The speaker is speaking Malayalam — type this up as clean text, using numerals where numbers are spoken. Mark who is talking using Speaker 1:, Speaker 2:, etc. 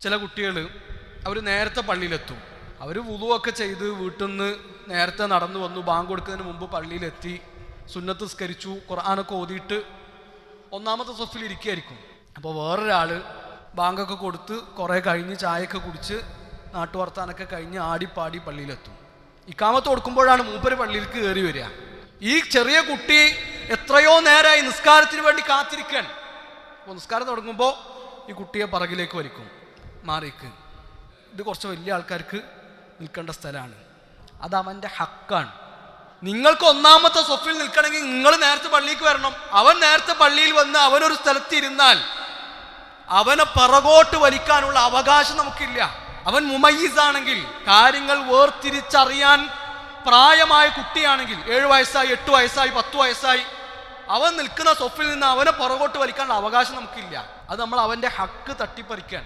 Speaker 1: ചില കുട്ടികൾ അവർ നേരത്തെ പള്ളിയിലെത്തും. അവർ വുളുവൊക്കെ ചെയ്ത് വീട്ടിൽ നിന്ന് നേരത്തെ നടന്നു വന്നു, ബാങ്ക് കൊടുക്കുന്നതിന് മുമ്പ് പള്ളിയിലെത്തി, സുന്നത്ത് സ്കരിച്ചു, ഖുർആനൊക്കെ ഓതിയിട്ട് ഒന്നാമത്തെ സഫിൽ ഇരിക്കുകയായിരിക്കും. അപ്പോൾ വേറൊരാൾ ബാങ്കൊക്കെ കൊടുത്ത് കുറേ കഴിഞ്ഞ് ചായയൊക്കെ കുടിച്ച് നാട്ടുവർത്താനൊക്കെ കഴിഞ്ഞ് ആടിപ്പാടി പള്ളിയിലെത്തും. ഇക്കാമത്ത് കൊടുക്കുമ്പോഴാണ് മൂപ്പര് പള്ളിയിലേക്ക് കയറി വരിക. ഈ ചെറിയ കുട്ടി എത്രയോ നേരമായി നിസ്കാരത്തിന് വേണ്ടി കാത്തിരിക്കാൻ. അപ്പോൾ നിസ്കാരം തുടങ്ങുമ്പോൾ ഈ കുട്ടിയെ പറകിലേക്ക് വലിക്കും, മാറിക്ക്. ഇത് കുറച്ച് വലിയ ആൾക്കാർക്ക് നിൽക്കേണ്ട സ്ഥലമാണ്, അത് അവൻ്റെ ഹക്കാണ്. നിങ്ങൾക്ക് ഒന്നാമത്തെ സൊഫിൽ നിൽക്കണമെങ്കിൽ നിങ്ങൾ നേരത്തെ പള്ളിക്ക് വരണം. അവൻ നേരത്തെ പള്ളിയിൽ വന്ന് അവനൊരു സ്ഥലത്ത് ഇരുന്നാൽ അവനെ പിറകോട്ട് വലിക്കാനുള്ള അവകാശം നമുക്കില്ല. അവൻ മുമയ്യിസാണെങ്കിൽ, കാര്യങ്ങൾ വേർതിരിച്ചറിയാൻ പ്രായമായ കുട്ടിയാണെങ്കിൽ, 7 വയസ്സായി 8 വയസ്സായി 10 വയസ്സായി, അവൻ നിൽക്കുന്ന സൊഫിൽ നിന്ന് അവനെ പുറകോട്ട് വലിക്കാനുള്ള അവകാശം നമുക്കില്ല. അത് നമ്മൾ അവൻ്റെ ഹക്ക് തട്ടിപ്പറിക്കാൻ